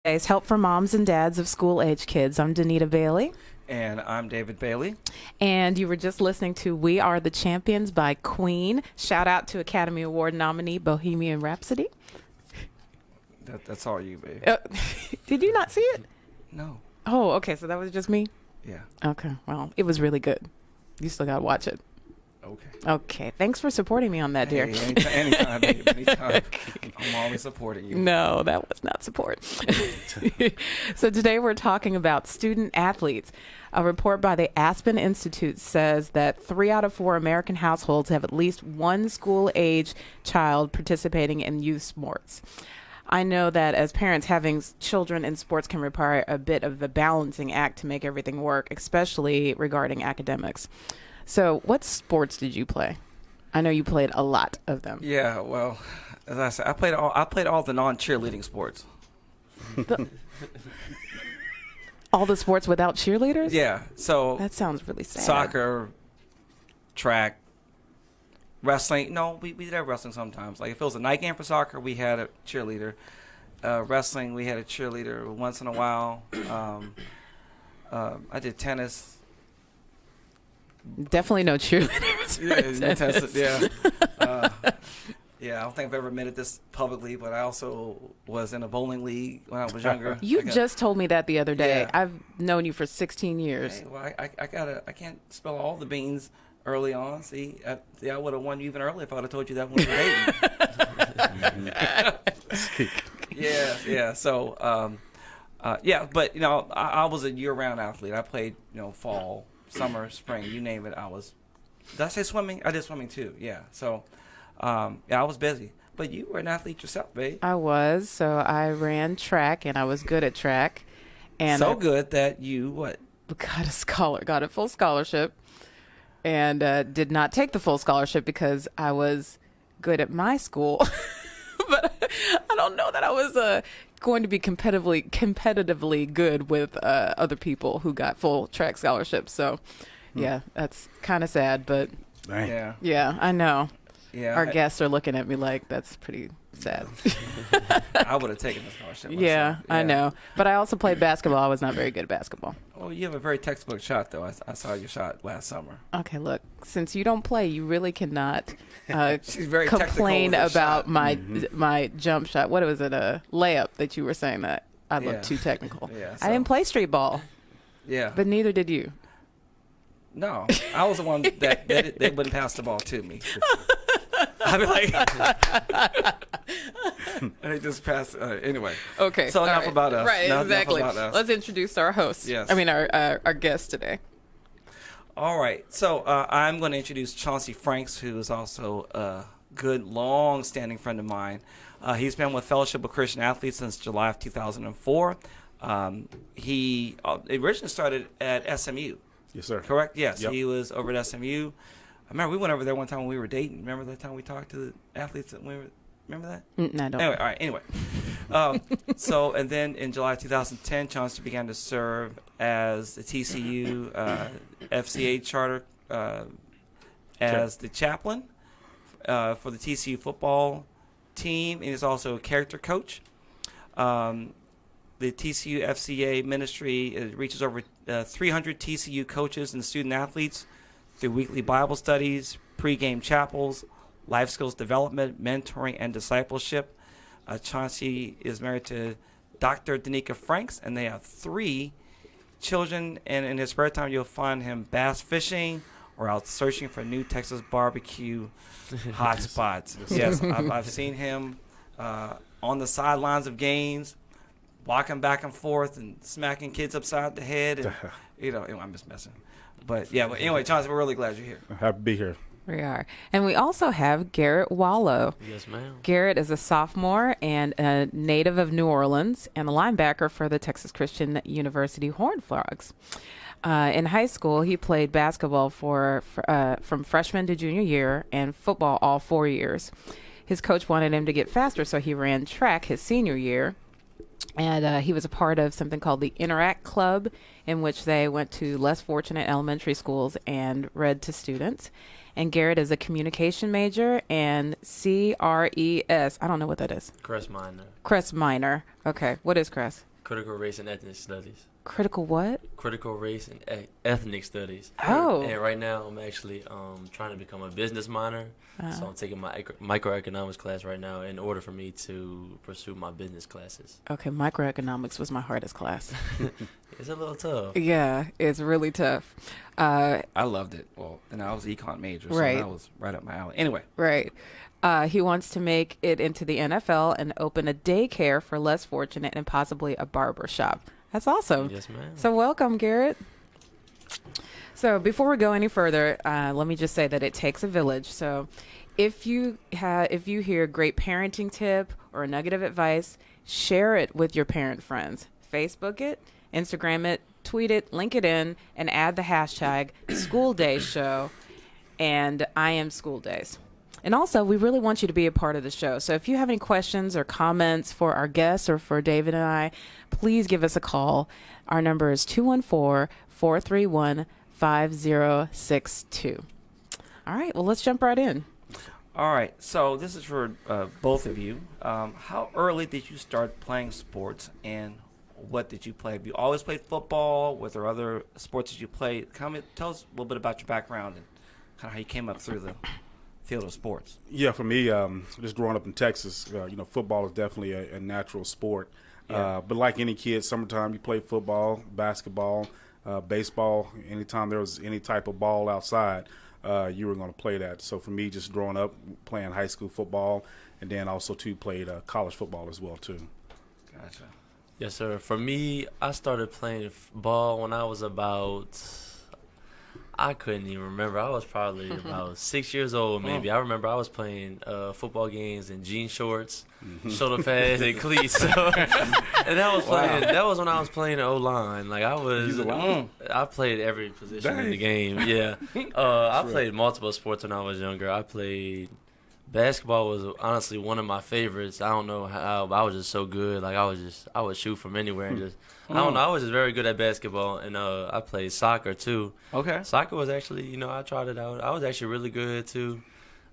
Today's Help for Moms and Dads of School-Age Kids. I'm Danita Bailey. And I'm David Bailey. And you were just listening to We Are the Champions by Queen. Shout out to Academy Award nominee Bohemian Rhapsody. That's all you, babe. Did you not see it? No. Oh, okay. So that was just me? Yeah. Okay. Well, it was really good. You still got to watch it. Okay. Okay. Thanks for supporting me on that, dear. Anytime, babe, anytime. I'm always supporting you. No, that was not support. So today we're talking about student athletes. A report by the Aspen Institute says that 3 out of 4 American households have at least one school-age child participating in youth sports. I know that as parents, having children in sports can require a bit of a balancing act to make everything work, especially regarding academics. So what sports did you play? I know you played a lot of them. Yeah, well, as I said, I played all the non-cheerleading sports. All the sports without cheerleaders? Yeah, so that sounds really sad. Soccer, track, wrestling. No, we did have wrestling sometimes. Like if it was a night game for soccer, we had a cheerleader. Wrestling, we had a cheerleader once in a while. I did tennis. Definitely no cheerleaders. Yeah, I don't think I've ever admitted this publicly, but I also was in a bowling league when I was younger. You just told me that the other day. Yeah. I've known you for 16 years. Hey, well, I can't spell all the beans early on. See, I would have won you even earlier if I would have told you that when we were dating. Yeah. So, but you know, I was a year-round athlete. I played, fall, summer, spring, you name it. Did I say swimming? I did swimming too. Yeah. So, I was busy. But you were an athlete yourself, babe. I was. So I ran track, and I was good at track. And so good that you what? Got a full scholarship, and did not take the full scholarship because I was good at my school. But I don't know that I was going to be competitively good with other people who got full track scholarships. So, yeah, that's kind of sad. But yeah, I know. Yeah, our guests are looking at me like that's pretty sad. I would have taken the scholarship myself. Yeah, I know. But I also played basketball. I was not very good at basketball. Well, you have a very textbook shot, though. I saw your shot last summer. Okay, look, since you don't play, you really cannot She's very complain about shot. my jump shot. What was it, a layup that you were saying that I looked too technical? Yeah, I didn't play street ball. Yeah. But neither did you. No, I was the one that they wouldn't pass the ball to me. I'd be like, and they just pass. Anyway. Okay. So enough about us. Right, exactly. Enough about us. Let's introduce our host. Yes. I mean, our guest today. All right. So I'm going to introduce Chauncey Franks, who is also a good, long-standing friend of mine. He's been with Fellowship of Christian Athletes since July of 2004. He originally started at SMU. Yes, sir. Correct? Yes. Yep. He was over at SMU. I remember we went over there one time when we were dating. Remember that time we talked to the athletes? Remember that? No, I don't. Anyway, all right. Anyway, and then in July 2010, Chauncey began to serve as the TCU FCA charter as the chaplain for the TCU football team, and he's also a character coach. The TCU FCA ministry reaches over 300 TCU coaches and student athletes through weekly Bible studies, pregame chapels, life skills development, mentoring, and discipleship. Chauncey is married to Dr. Danica Franks, and they have 3 children. And in his spare time, you'll find him bass fishing or out searching for new Texas barbecue hot spots. Yes, I've seen him on the sidelines of games, walking back and forth and smacking kids upside the head. And, anyway, I'm just messing. But anyway, Chauncey, we're really glad you're here. Happy to be here. We are. And we also have Garrett Wallow. Yes, ma'am. Garrett is a sophomore and a native of New Orleans and a linebacker for the Texas Christian University Horned Frogs. In high school, he played basketball from freshman to junior year and football all 4 years. His coach wanted him to get faster, so he ran track his senior year. And he was a part of something called the Interact Club, in which they went to less fortunate elementary schools and read to students. And Garrett is a communication major and CRES. I don't know what that is. Crest minor. Crest minor. Okay. What is Crest? Critical race and ethnic studies. Critical what? Critical race and ethnic studies. Oh. And right now I'm actually trying to become a business minor. So I'm taking my microeconomics class right now in order for me to pursue my business classes. Okay, microeconomics was my hardest class. It's a little tough. Yeah, it's really tough. I loved it. Well, and I was an econ major, so Right. that was right up my alley. Anyway. Right. He wants to make it into the NFL and open a daycare for less fortunate and possibly a barber shop. That's awesome. Yes, ma'am. So welcome, Garrett. So before we go any further, let me just say that it takes a village. So if you hear a great parenting tip or a nugget of advice, share it with your parent friends. Facebook it, Instagram it, tweet it, link it in, and add the hashtag School Days Show and I Am School Days. And also, we really want you to be a part of the show. So if you have any questions or comments for our guests or for David and I, please give us a call. Our number is 214-431-5062. All right, well, let's jump right in. All right. So this is for both of you. How early did you start playing sports, and what did you play? Have you always played football? Were there other sports that you played? Tell us a little bit about your background and kind of how you came up through the field of sports. Yeah, for me, just growing up in Texas, football is definitely a natural sport. Yeah. But like any kid, summertime you play football, basketball, baseball. Anytime there was any type of ball outside, you were going to play that. So for me, just growing up playing high school football, and then also played college football as well too. Gotcha. Yes, sir. For me, I started playing ball when I was I couldn't even remember. I was probably about 6 years old, maybe. I remember I was playing football games in jean shorts, shoulder pads, and cleats. And that was when I was playing O-line. Like I played every position in the game. Yeah. I played multiple sports when I was younger. I played basketball was honestly one of my favorites. I don't know how, but I was just so good. Like I would shoot from anywhere and just I don't know. I was just very good at basketball, and I played soccer too. Okay. Soccer was actually, I tried it out. I was actually really good too.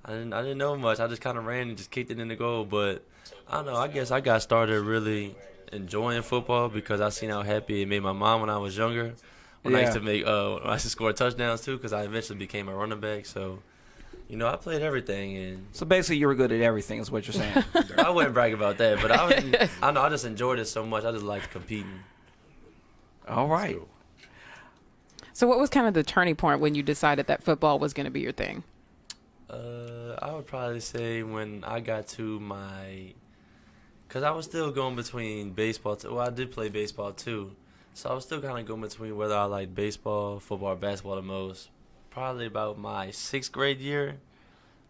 I didn't know much. I just kind of ran and just kicked it in the goal. But I don't know. I guess I got started really enjoying football because I seen how happy it made my mom when I was younger. When I used to when I used to score touchdowns too, because I eventually became a running back. So. I played everything, and So basically, you were good at everything, is what you're saying. I wouldn't brag about that, but I just enjoyed it so much. I just liked competing. All right. So what was kind of the turning point when you decided that football was going to be your thing? I would probably say when I got to because I was still going between baseball. Well, I did play baseball too, so I was still kind of going between whether I liked baseball, football, or basketball the most. Probably about my 6th grade year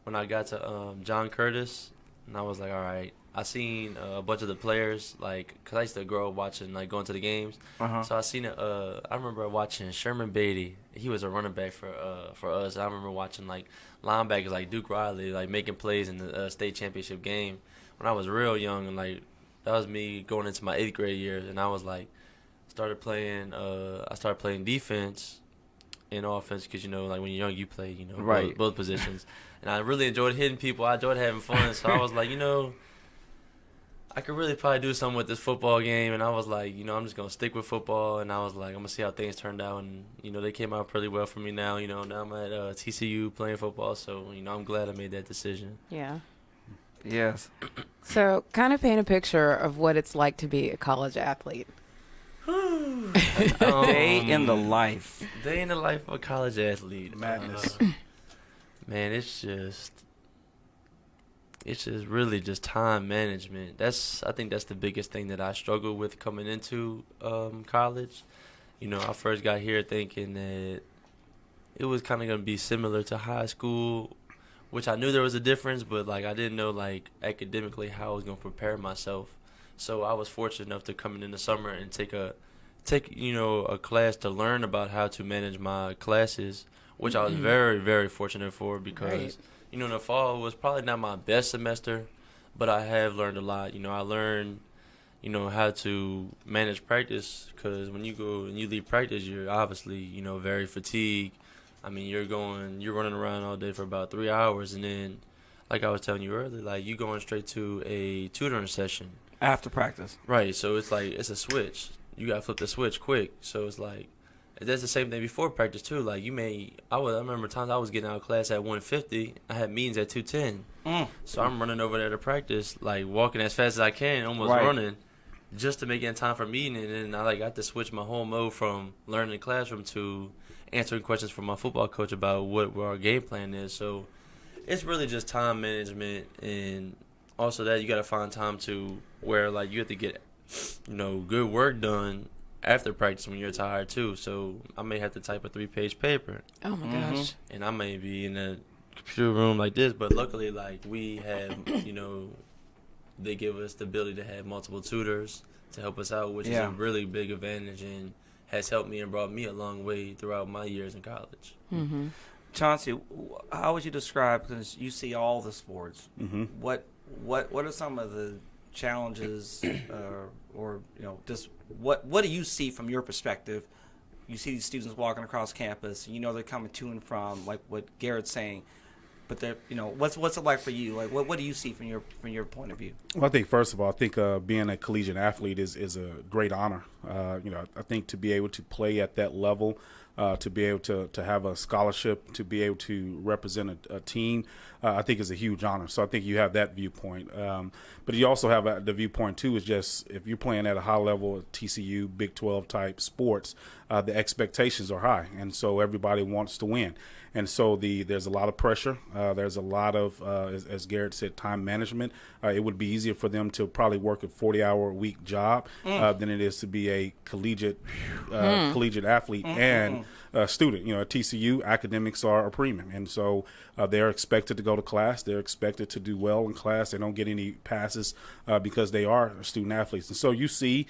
when I got to John Curtis, and I was like, all right. I seen a bunch of the players, because I used to grow up watching, going to the games. Uh-huh. So I seen it. I remember watching Sherman Beatty. He was a running back for us. I remember watching, linebackers like Duke Riley, making plays in the state championship game when I was real young. And, that was me going into my 8th grade year. And I was, started playing defense and offense because, when you're young, you play, Right. both positions. And I really enjoyed hitting people. I enjoyed having fun. So I was like, I could really probably do something with this football game. And I was like, I'm just going to stick with football. And I was like, I'm going to see how things turned out. And, they came out pretty well for me now. Now I'm at TCU playing football. So, I'm glad I made that decision. Yeah. Yes. So kind of paint a picture of what it's like to be a college athlete. Day in the life. Day in the life of a college athlete. Madness. Man, it's just really just time management. I think that's the biggest thing that I struggled with coming into college. I first got here thinking that it was kind of going to be similar to high school, which I knew there was a difference, but I didn't know academically how I was going to prepare myself. So I was fortunate enough to come in the summer and take a class to learn about how to manage my classes, which I was very, very fortunate for because, Right. In the fall was probably not my best semester, but I have learned a lot. I learned, how to manage practice because when you go and you leave practice, you're obviously, very fatigued. I mean, you're running around all day for about 3 hours, and then, like I was telling you earlier, you going straight to a tutoring session. After practice. Right. So it's like it's a switch. You gotta flip the switch quick. So it's like that's the same thing before practice too. Like I remember times I was getting out of class at 1:50. I had meetings at 2:10. So I'm running over there to practice, like walking as fast as I can, almost running, just to make it in time for meeting. And then I got to switch my whole mode from learning in the classroom to answering questions from my football coach about what our game plan is. So it's really just time management, and also that you got to find time to where like you have to get good work done after practice when you're tired too. So I may have to type a 3-page paper. Oh my gosh. And I may be in a computer room like this, but luckily like we have they give us the ability to have multiple tutors to help us out, which is a really big advantage and has helped me and brought me a long way throughout my years in college. Chauncey, how would you describe, because you see all the sports, what are some of the challenges or just what do you see from your perspective? You see these students walking across campus, and they're coming to and from, like what Garrett's saying, but they're what's it like for you? Like what do you see from your point of view? Well, I think first of all, being a collegiate athlete is a great honor. I think to be able to play at that level, to be able to have a scholarship, to be able to represent a team, I think is a huge honor. So I think you have that viewpoint. But you also have the viewpoint, too, is just if you're playing at a high level, TCU, Big 12 type sports, the expectations are high. And so everybody wants to win. And so there's a lot of pressure. There's a lot of, as Garrett said, time management. It would be easier for them to probably work a 40-hour-a-week job than it is to be a collegiate athlete and student. At TCU, academics are a premium. And so they're expected to go to class. They're expected to do well in class. They don't get any passes because they are student athletes. And so you see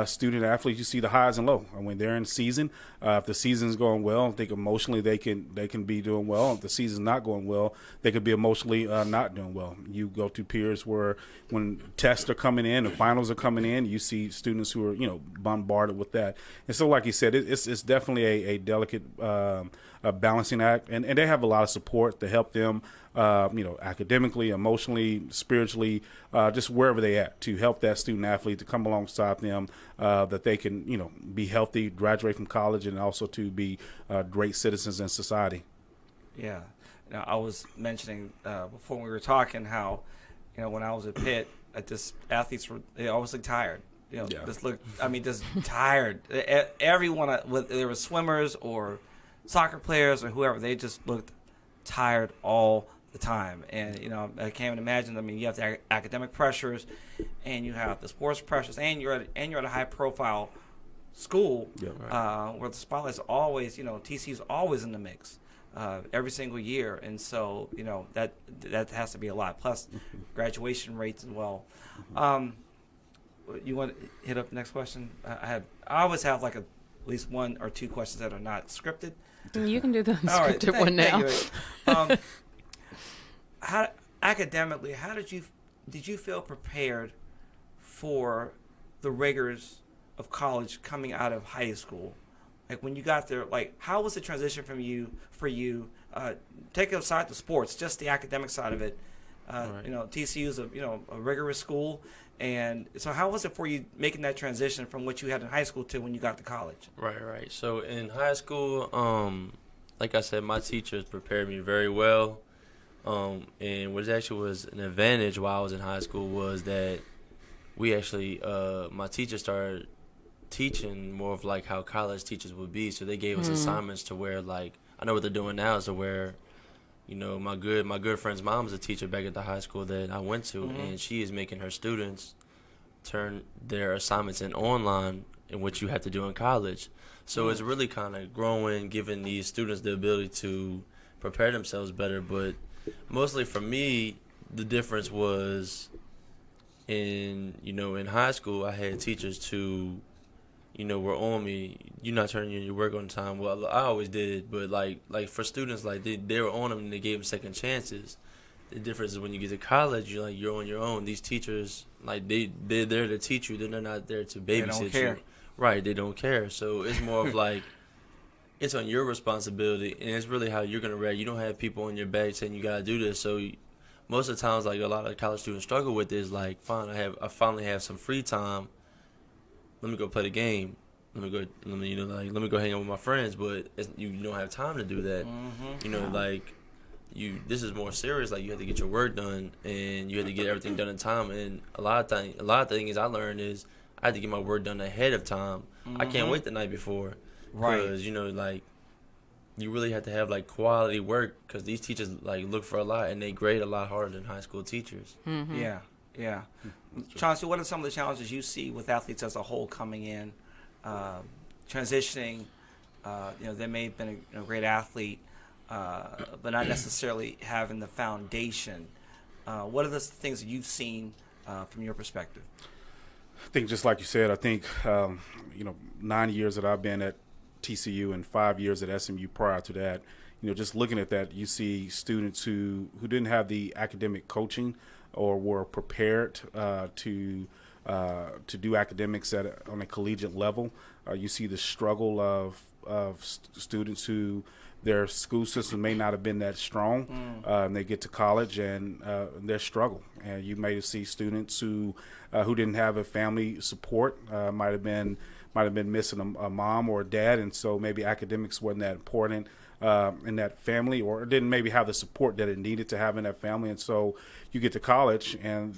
student athletes, you see the highs and lows. When they're in season, if the season's going well, I think emotionally they can be doing well. If the season's not going well, they could be emotionally not doing well. You go to periods where when tests are coming in and finals are coming in, you see students who are, bombarded with that. And so, like you said, it's definitely a delicate balancing act. And they have a lot of support to help them, academically, emotionally, spiritually, just wherever they at, to help that student athlete to come alongside them, that they can, be healthy, graduate from college, and also to be great citizens in society. Yeah. Now, I was mentioning before we were talking how, when I was at Pitt, athletes they always look tired. Just tired. Everyone, whether they were swimmers or soccer players or whoever, they just looked tired all the time. And I can't even imagine. You have the academic pressures, and you have the sports pressures, and you're at a high profile school where the spotlight's always, TCU's always in the mix every single year, and so that has to be a lot. Plus graduation rates as well. You want to hit up the next question? I always have like at least one or two questions that are not scripted. You can do the All scripted right, one now. How academically, did you feel prepared for the rigors of college coming out of high school? Like when you got there, like how was the transition for you? Take aside the sports, just the academic side of it. Right. TCU is a rigorous school, and so how was it for you making that transition from what you had in high school to when you got to college? Right. So in high school, like I said, my teachers prepared me very well. And what actually was an advantage while I was in high school was that we actually, my teacher started teaching more of like how college teachers would be. So they gave us assignments to where, like, I know what they're doing now is to where, my good friend's mom is a teacher back at the high school that I went to, and she is making her students turn their assignments in online, in which you have to do in college. So it's really kind of growing, giving these students the ability to prepare themselves better. But mostly for me, the difference was in high school, I had teachers who, were on me. You're not turning in your work on time. Well, I always did, but like for students, like they were on them and they gave them second chances. The difference is when you get to college, you're on your own. These teachers, like they're there to teach you. They're not there to babysit you. Right, they don't care. So it's more of like it's on your responsibility, and it's really how you're gonna react. You don't have people on your back saying you gotta do this. So most of the times, like a lot of college students struggle with is like, fine, I finally have some free time. Let me go play the game. Let me go hang out with my friends. But you don't have time to do that. Mm-hmm. You know, like this is more serious. Like you have to get your work done, and you have to get everything done in time. And a lot of things I learned is I had to get my work done ahead of time. Mm-hmm. I can't wait the night before, Right. Because like you really have to have like quality work because these teachers like look for a lot and they grade a lot harder than high school teachers. Mm-hmm. Yeah. Chauncey, what are some of the challenges you see with athletes as a whole coming in, transitioning? They may have been a great athlete, but not necessarily having the foundation. What are the things that you've seen from your perspective? I think just like you said, I think 9 years that I've been at TCU and 5 years at SMU prior to that, just looking at that, you see students who didn't have the academic coaching or were prepared to do academics on a collegiate level. You see the struggle of students who their school system may not have been that strong, and they get to college and their struggle. And you may see students who didn't have a family support, might have been missing a mom or a dad, and so maybe academics wasn't that important in that family, or didn't maybe have the support that it needed to have in that family. And so you get to college, and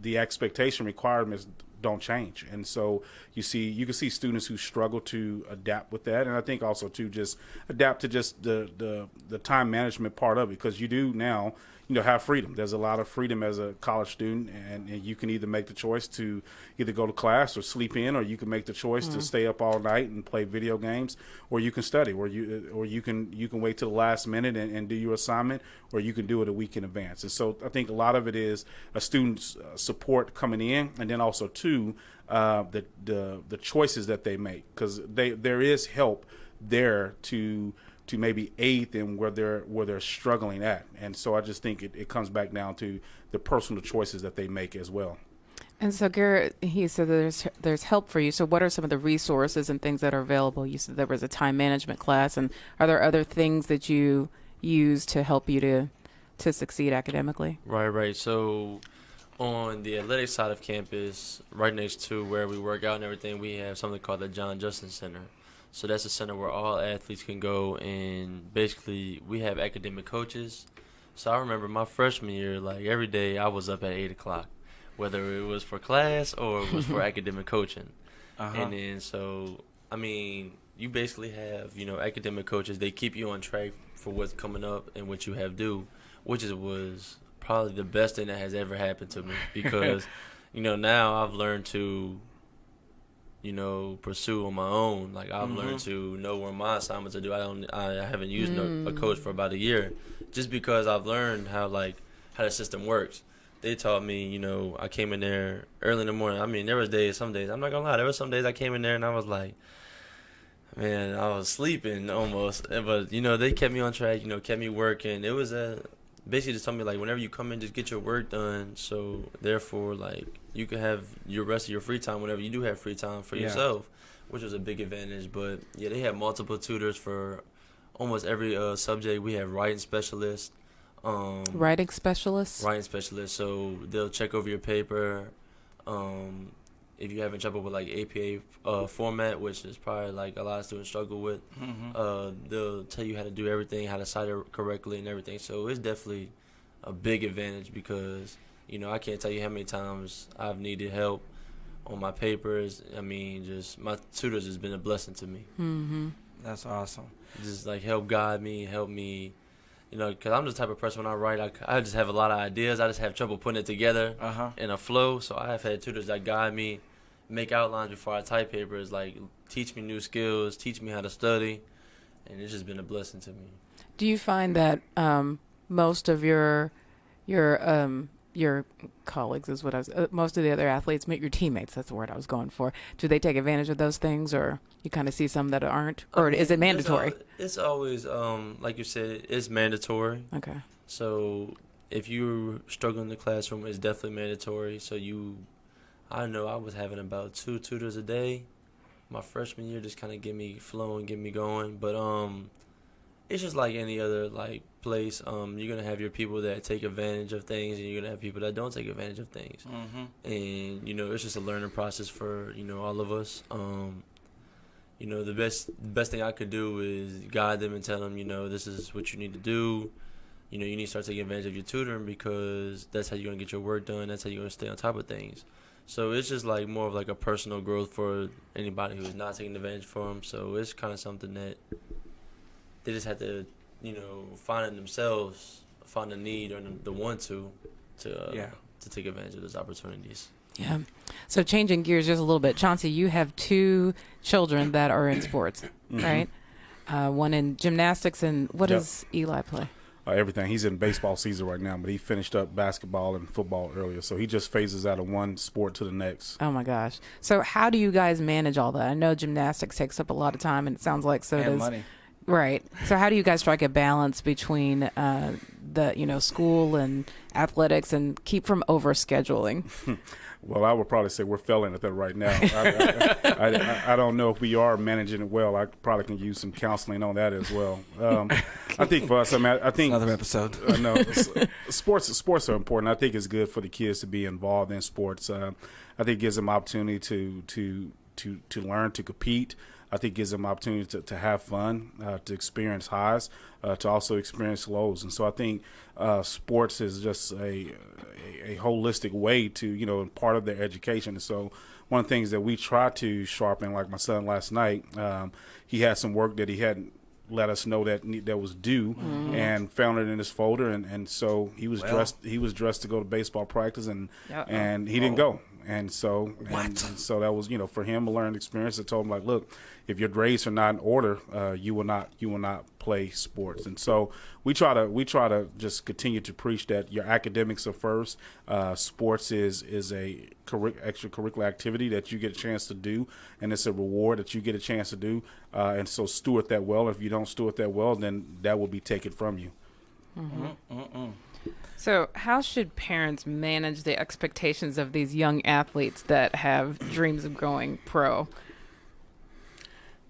the expectation requirements don't change, and so you can see students who struggle to adapt with that, and I think also to just adapt to just the time management part of it, because you do now have freedom. There's a lot of freedom as a college student, and you can either make the choice to either go to class or sleep in, or you can make the choice to stay up all night and play video games, or you can study, or you can wait till the last minute and do your assignment, or you can do it a week in advance. And so I think a lot of it is a student's support coming in, and then also too the choices that they make, because there is help there to maybe aid them where they're struggling at. And so I just think it comes back down to the personal choices that they make as well. And so Garrett, he said there's help for you. So what are some of the resources and things that are available? You said there was a time management class, and are there other things that you use to help you to succeed academically? Right. So on the athletic side of campus, right next to where we work out and everything, we have something called the John Justin Center. So that's a center where all athletes can go, and basically we have academic coaches. So I remember my freshman year, like every day I was up at 8 o'clock, whether it was for class or it was for academic coaching. And then you basically have, academic coaches. They keep you on track for what's coming up and what you have due, which was probably the best thing that has ever happened to me, because, now I've learned to pursue on my own. Like I've learned to know where my assignments are due. I haven't used a coach for about a year, just because I've learned how the system works. They taught me, I came in there early in the morning. I mean, there was some days, I'm not gonna lie, there was some days I came in there and I was like, man, I was sleeping almost. But, they kept me on track, kept me working. It was basically just told me, like, whenever you come in, just get your work done. So, therefore, like, you can have your rest of your free time whenever you do have free time for yourself, which was a big advantage. But, yeah, they have multiple tutors for almost every subject. We have writing specialists. Writing specialists? Writing specialists. So, they'll check over your paper. If you're having trouble with, like, APA format, which is probably, like, a lot of students struggle with, they'll tell you how to do everything, how to cite it correctly and everything. So it's definitely a big advantage, because, I can't tell you how many times I've needed help on my papers. I mean, just my tutors has been a blessing to me. Mm-hmm. That's awesome. Just, like, help guide me, help me, because I'm the type of person, when I write, I just have a lot of ideas. I just have trouble putting it together in a flow. So I have had tutors that guide me, make outlines before I type papers, like teach me new skills, teach me how to study, and it's just been a blessing to me. Do you find that most of your colleagues is what I was, most of the other athletes, your teammates, that's the word I was going for, do they take advantage of those things, or you kind of see some that aren't, or is it mandatory? It's always, like you said, it's mandatory. Okay. So if you struggle in the classroom, it's definitely mandatory. So I know I was having about 2 tutors a day. My freshman year just kind of get me flowing, get me going. But it's just like any other, like, place. You're gonna have your people that take advantage of things, and you're gonna have people that don't take advantage of things. And it's just a learning process for all of us. The best thing I could do is guide them and tell them, this is what you need to do. You need to start taking advantage of your tutoring, because that's how you're gonna get your work done. That's how you're gonna stay on top of things. So it's just like more of like a personal growth for anybody who's not taking advantage for them. So it's kind of something that they just have to, find in themselves, find the need or the want to take advantage of those opportunities. Yeah. So changing gears just a little bit, Chauncey, you have 2 children that are in sports, right? One in gymnastics, and what does Eli play? Everything. He's in baseball season right now, but he finished up basketball and football earlier, so he just phases out of one sport to the next. Oh my gosh! So how do you guys manage all that? I know gymnastics takes up a lot of time, and it sounds like so does money. Right. So how do you guys strike a balance between the school and athletics and keep from overscheduling? Well, I would probably say we're failing at that right now. I don't know if we are managing it well. I probably can use some counseling on that as well. I think for us, I think Another episode. No, sports are important. I think it's good for the kids to be involved in sports. I think it gives them opportunity to learn, to compete. I think it gives them opportunity to have fun, to experience highs, to also experience lows. And so I think sports is just a holistic way to, part of their education. And so one of the things that we try to sharpen, like my son last night, he had some work that he hadn't let us know that was due, and found it in his folder. And so he was dressed to go to baseball practice, and he didn't go. And so so that was, for him, a learned experience. I told him, like, look, if your grades are not in order, you will not play sports. And so we try to just continue to preach that your academics are first. Sports is a extracurricular activity that you get a chance to do, and it's a reward that you get a chance to do. And so steward that well. If you don't steward that well, then that will be taken from you. So how should parents manage the expectations of these young athletes that have dreams of going pro?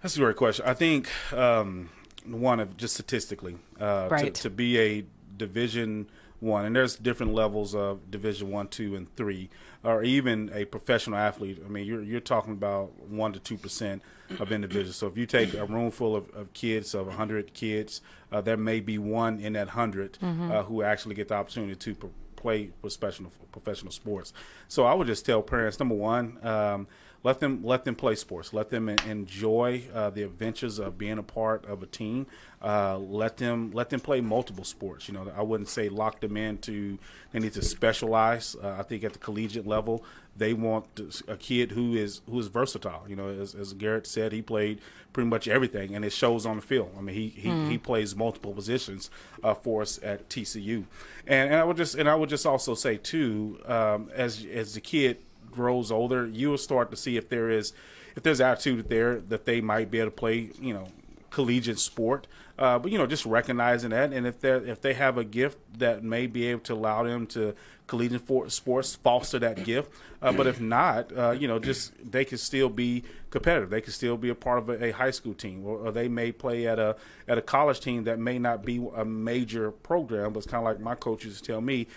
That's a great question. I think one of just statistically, to be a Division I, and there's different levels of Division I, II, and III, or even a professional athlete. I mean, you're talking about 1% to 2% of individuals. So if you take a room full of kids, of 100 kids, there may be one in that 100 who actually get the opportunity to play professional sports. So I would just tell parents, number one, let them play sports. Let them enjoy the adventures of being a part of a team. Let them play multiple sports. I wouldn't say lock them into. They need to specialize. I think at the collegiate level, they want a kid who is versatile. As Garrett said, he played pretty much everything, and it shows on the field. I mean, he plays multiple positions for us at TCU, and I would just also say too, as the kid grows older, you will start to see if there's attitude there that they might be able to play, collegiate sport. But just recognizing that, and if they have a gift that may be able to allow them to collegiate sports, foster that gift. But if not, just they can still be competitive. They can still be a part of a high school team, or they may play at a college team that may not be a major program, but it's kind of like my coaches tell me,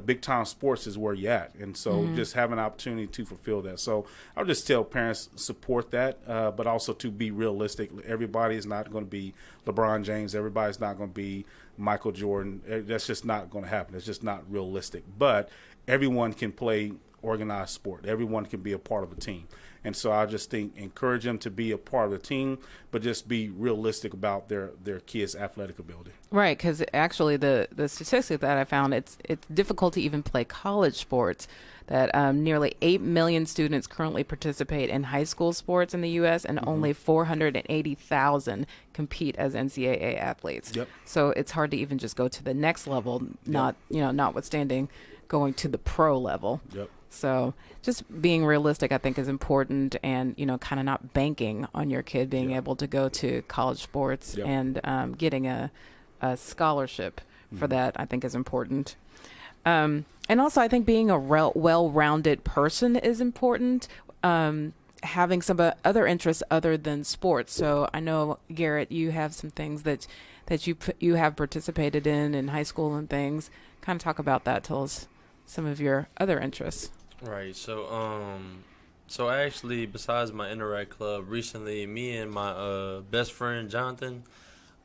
big time sports is where you're at. And so just have an opportunity to fulfill that. So I'll just tell parents, support that, but also to be realistic. Everybody is not going to be LeBron James. Everybody's not going to be Michael Jordan. That's just not going to happen. It's just not realistic. But everyone can play organized sport. Everyone can be a part of a team. And so I just think encourage them to be a part of the team, but just be realistic about their kids' athletic ability. Right, because actually the statistic that I found, it's difficult to even play college sports. That nearly 8 million students currently participate in high school sports in the U.S., and only 480,000 compete as NCAA athletes. Yep. So it's hard to even just go to the next level, notwithstanding going to the pro level. Yep. So just being realistic, I think, is important, and, kind of not banking on your kid being able to go to college sports and getting a scholarship for that, I think, is important. And also, I think being a well-rounded person is important. having some other interests other than sports. So I know, Garrett, you have some things that you have participated in high school and things. Kind of talk about that. Tell us some of your other interests. Right. So I actually, besides my Interact Club, recently me and my best friend Jonathan.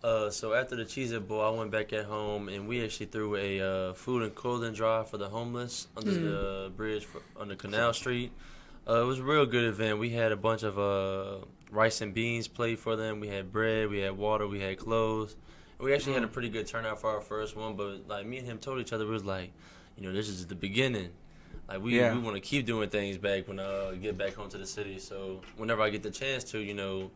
So after the Cheez-It Bowl, I went back at home and we actually threw a food and clothing drive for the homeless under the bridge under Canal Street. It was a real good event. We had a bunch of rice and beans played for them. We had bread, we had water, we had clothes. We actually had a pretty good turnout for our first one, but like me and him told each other, we was like, this is the beginning. Like we want to keep doing things back when I get back home to the city. So whenever I get the chance to,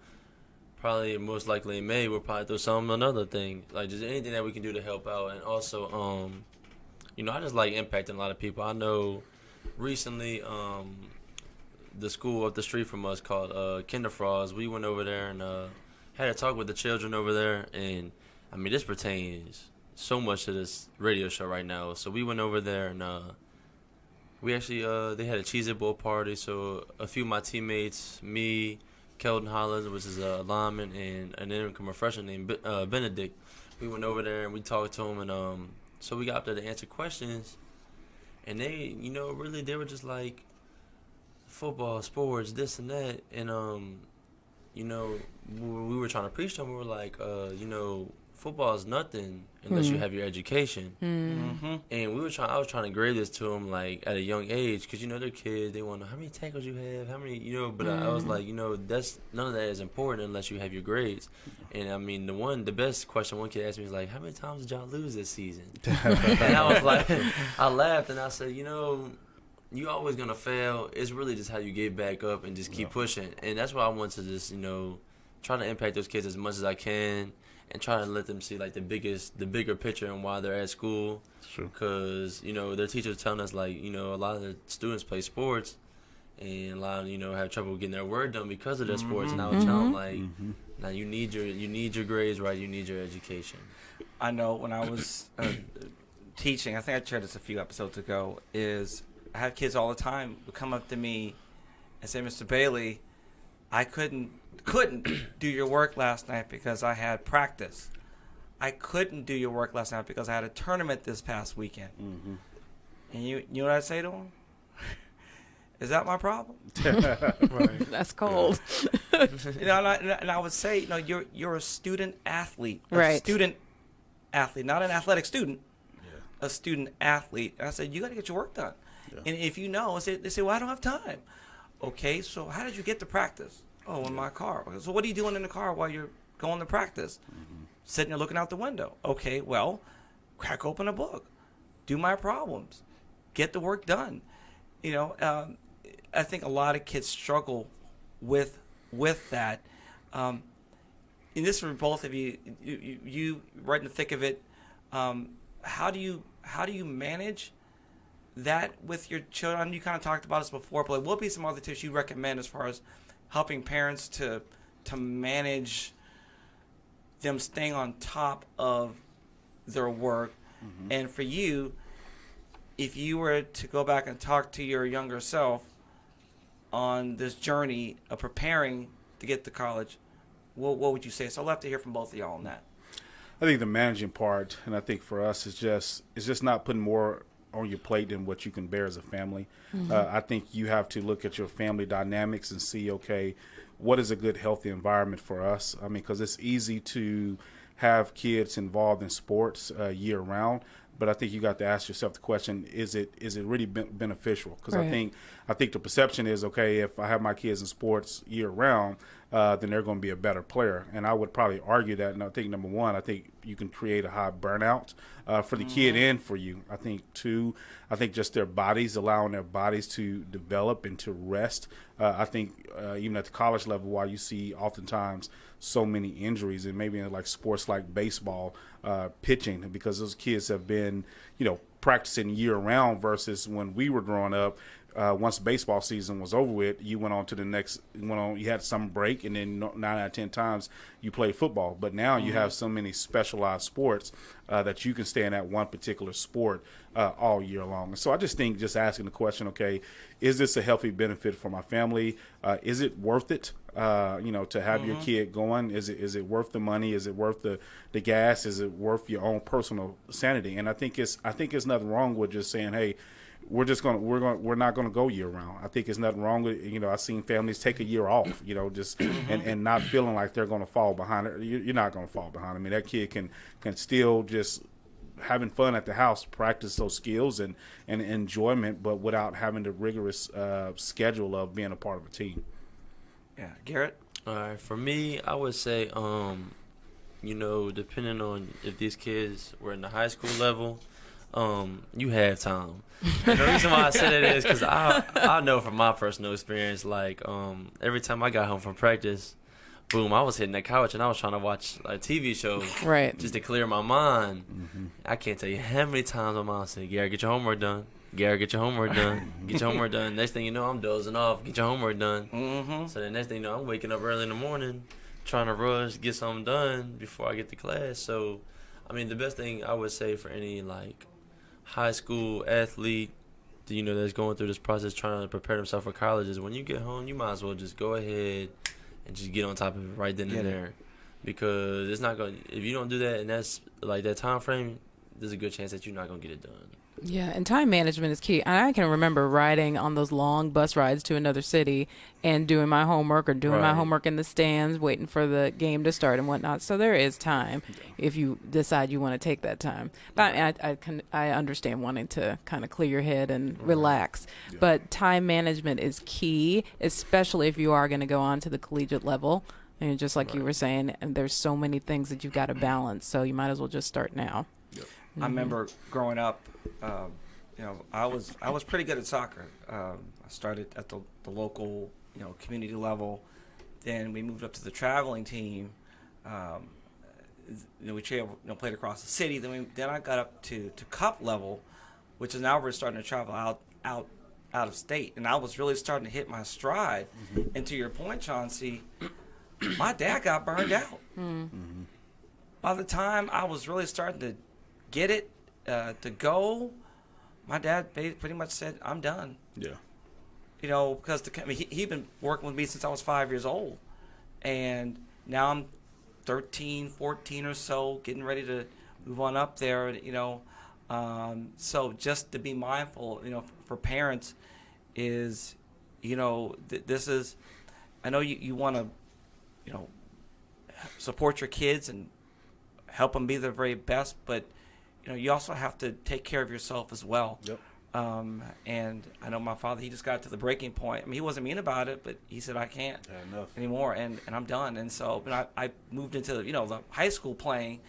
probably most likely in May, we'll probably do another thing. Like just anything that we can do to help out. And also, I just like impacting a lot of people. I know recently, the school up the street from us called Kinderfrost, we went over there and had a talk with the children over there. And I mean, this pertains so much to this radio show right now. So we went over there and we actually they had a Cheez-It Bowl party. So a few of my teammates, me, Keldon Hollins, which is a lineman, and an incoming freshman named Benedict, we went over there and we talked to him. And so we got up there to answer questions. And they, really, they were just like, football, sports, this and that. And, when we were trying to preach to them, we were like, football is nothing unless you have your education. And I was trying to grade this to them like at a young age, because they're kids, they want to know how many tackles you have, how many, but I was like, that's none of that is important unless you have your grades. And I mean, the best question one kid asked me was like, how many times did y'all lose this season? And I was like, I laughed and I said, you always gonna fail. It's really just how you get back up and just keep pushing. And that's why I want to just try to impact those kids as much as I can, and try to let them see like the bigger picture and why they're at school. Because their teachers telling us like a lot of the students play sports, and a lot of have trouble getting their work done because of their sports. And I was telling them like, now you need your grades right, you need your education. I know when I was teaching, I think I shared this a few episodes ago, is I have kids all the time who come up to me and say, Mr. Bailey, I couldn't do your work last night because I had practice. I couldn't do your work last night because I had a tournament this past weekend. And you know what I say to them? Is that my problem? Right. That's cold. And I would say, you're a student athlete. Right. Student athlete, not an athletic student. A student athlete. And I said, you got to get your work done. And if they say, well, I don't have time. Okay, so how did you get to practice? Oh, in my car. So what are you doing in the car while you're going to practice? Sitting there looking out the window. Okay, well, crack open a book. Do my problems. Get the work done. I think a lot of kids struggle with that. And this is for both of you. You right in the thick of it. How do you manage that with your children? You kind of talked about this before, but what would be some other tips you recommend as far as helping parents to manage them staying on top of their work? And for you, if you were to go back and talk to your younger self on this journey of preparing to get to college, what would you say? So I'd love to hear from both of y'all on that. I think the managing part, and I think for us, is just not putting more on your plate than what you can bear as a family. I think you have to look at your family dynamics and see, okay, what is a good, healthy environment for us? I mean, because it's easy to have kids involved in sports year round, but I think you got to ask yourself the question: is it really beneficial? Because right. I think the perception is, okay, if I have my kids in sports year round, then they're going to be a better player. And I would probably argue that. And I think number one, I think you can create a high burnout for the kid and for you. I think two, just their bodies, allowing their bodies to develop and to rest. I think even at the college level, while you see oftentimes so many injuries, and maybe in like sports like baseball, pitching, because those kids have been, practicing year round versus when we were growing up, once baseball season was over with, you went on to the next. You had some break, and then 9 out of 10 times you played football. But now you have so many specialized sports that you can stay in that one particular sport all year long. And so I just think, just asking the question, okay, is this a healthy benefit for my family? Is it worth it? To have your kid going, is it worth the money? Is it worth the gas? Is it worth your own personal sanity? And I think it's nothing wrong with just saying, hey, we're not gonna go year round. I think there's nothing wrong with, I've seen families take a year off, and not feeling like they're gonna fall behind. You're not gonna fall behind. I mean, that kid can still just having fun at the house, practice those skills and enjoyment, but without having the rigorous schedule of being a part of a team. Yeah, Garrett. All right, for me, I would say, depending on if these kids were in the high school level, you have time. And the reason why I say that is because I know from my personal experience, like every time I got home from practice, boom, I was hitting the couch and I was trying to watch a TV show, Right. just to clear my mind. I can't tell you how many times my mom said, "Garrett, get your homework done. Garrett, get your homework done. Get your homework done." Next thing you know, I'm dozing off. Get your homework done. So the next thing you know, I'm waking up early in the morning, trying to rush, get something done before I get to class. So, I mean, the best thing I would say for any like high school athlete, that's going through this process trying to prepare themselves for college is when you get home, you might as well just go ahead and just get on top of it right then and there, because it's not going. If you don't do that, and that's like that time frame, there's a good chance that you're not gonna get it done. Yeah, and time management is key. And I can remember riding on those long bus rides to another city and doing my homework or doing my homework in the stands, waiting for the game to start and whatnot. So there is time if you decide you want to take that time. But I understand wanting to kind of clear your head and relax. Yeah. But time management is key, especially if you are going to go on to the collegiate level. And just like you were saying, and there's so many things that you've got to balance. So you might as well just start now. Yep. I remember growing up, I was pretty good at soccer. I started at the local, community level. Then we moved up to the traveling team. We played across the city. Then I got up to cup level, which is now we're starting to travel out of state. And I was really starting to hit my stride. And to your point, Chauncey, my dad got burned out. By the time I was really starting to get it to go, my dad pretty much said, "I'm done." Yeah. Because he'd been working with me since I was 5 years old, and now I'm 13, 14 or so, getting ready to move on up there. So just to be mindful, for parents, is, this is. I know you want to, support your kids and help them be their very best, but you also have to take care of yourself as well. Yep. And I know my father, he just got to the breaking point. I mean, he wasn't mean about it, but he said, "I can't anymore, and I'm done." And so I moved into the high school playing,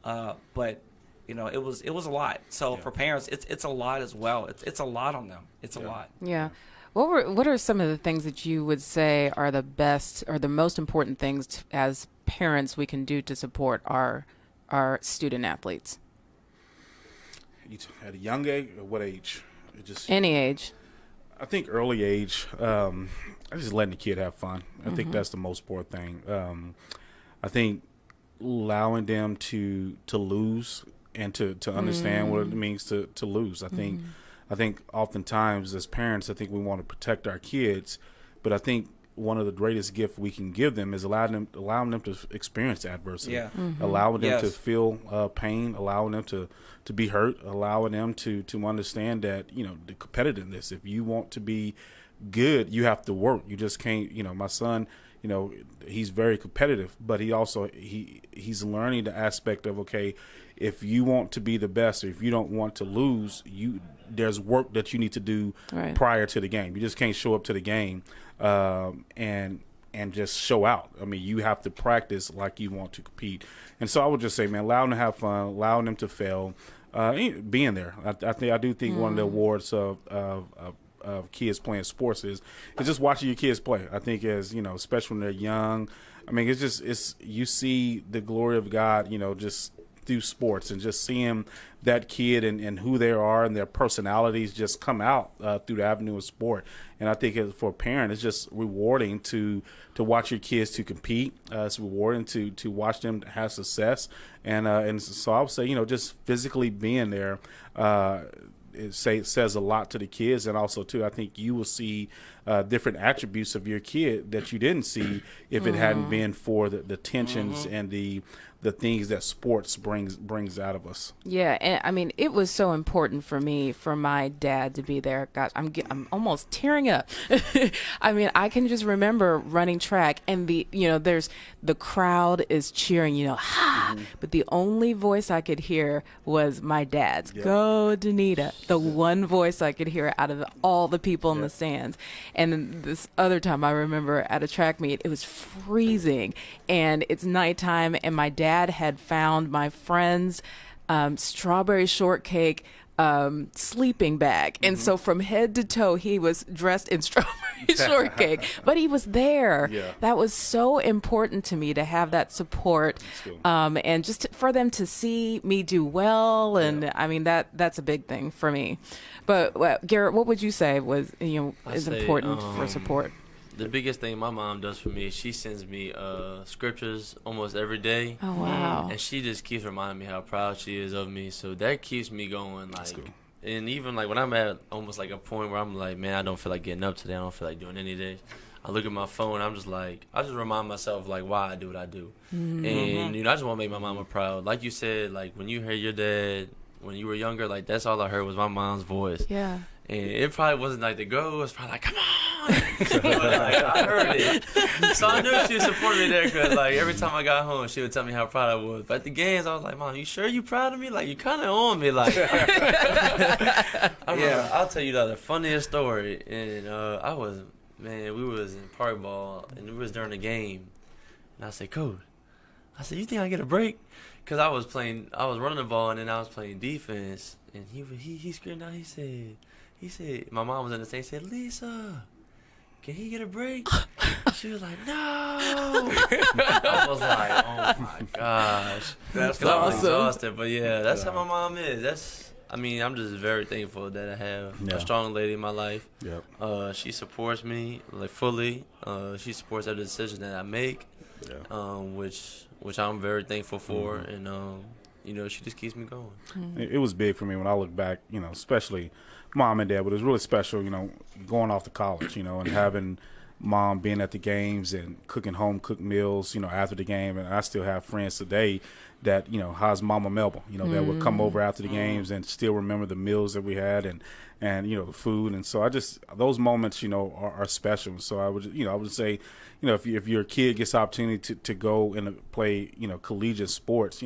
but it was a lot. So for parents, it's a lot as well. It's a lot on them. It's a lot. Yeah. What are some of the things that you would say are the best or the most important things as parents we can do to support our student athletes? At a young age, or what age? Any age. I think early age. I just letting the kid have fun. I think that's the most important thing. I think allowing them to lose and to understand what it means to lose. I think oftentimes as parents, I think we want to protect our kids, but I think one of the greatest gifts we can give them is allowing them to experience adversity, allowing them to feel pain, allowing them to be hurt, allowing them to understand that the competitiveness. If you want to be good, you have to work. You just can't. My son, he's very competitive, but he also he's learning the aspect of, okay, if you want to be the best, or if you don't want to lose, there's work that you need to do prior to the game. You just can't show up to the game and just show out. I mean, you have to practice like you want to compete. And so I would just say, man, allow them to have fun, allowing them to fail, being there. I do think one of the awards of kids playing sports is just watching your kids play. I think especially when they're young. I mean, it's you see the glory of God, just through sports and just seeing that kid and who they are and their personalities just come out through the avenue of sport. And I think for a parent, it's just rewarding to watch your kids to compete. It's rewarding to watch them have success. And so I would say, just physically being there, it says a lot to the kids. And also, too, I think you will see different attributes of your kid that you didn't see if it hadn't been for the tensions and the things that sports brings out of us. Yeah, and I mean, it was so important for me, for my dad to be there. Gosh, I'm almost tearing up. I mean, I can just remember running track, and there's the crowd is cheering, ha! But the only voice I could hear was my dad's. Yep. Go, Danita. The one voice I could hear out of all the people in the stands. And then this other time, I remember at a track meet, it was freezing, and it's nighttime, and my dad had found my friend's strawberry shortcake sleeping bag. And so from head to toe, he was dressed in strawberry shortcake, but he was there. Yeah. That was so important to me, to have that support, and just for them to see me do well. And I mean, that's a big thing for me. But Garrett, what would you say was, is important for support? The biggest thing my mom does for me is she sends me scriptures almost every day. Oh, wow. And she just keeps reminding me how proud she is of me. So that keeps me going. And even when I'm at almost a point where I'm like, man, I don't feel like getting up today. I don't feel like doing any day. I look at my phone. I'm just I just remind myself why I do what I do. Mm-hmm. And I just want to make my mama proud. Like you said, when you hear your dad when you were younger, that's all I heard was my mom's voice. Yeah. And it probably wasn't the girl was probably come on. I heard it. So I knew she was supporting me there because every time I got home, she would tell me how proud I was. But at the games, I was like, Mom, you sure you proud of me? You kind of on me. I'll tell you the funniest story. And we was in park ball, and it was during the game. And I said, Coach, you think I get a break? Because I was running the ball, and then I was playing defense. And he screamed out, he said, my mom was in the stand, he said, Lisa, can he get a break? She was like, no. I was like, oh my gosh. That's awesome. I was exhausted, but that's how my mom is. I'm just very thankful that I have a strong lady in my life. Yep. She supports me fully. She supports every decision that I make, which I'm very thankful for, and she just keeps me going. It was big for me when I look back, especially mom and dad, but it was really special, going off to college, and having mom being at the games and cooking home-cooked meals, after the game. And I still have friends today that, how's Mama Melba, that would come over after the games and still remember the meals that we had and the food. And so those moments, are special. So I would say, if your kid gets the opportunity to go and play, collegiate sports,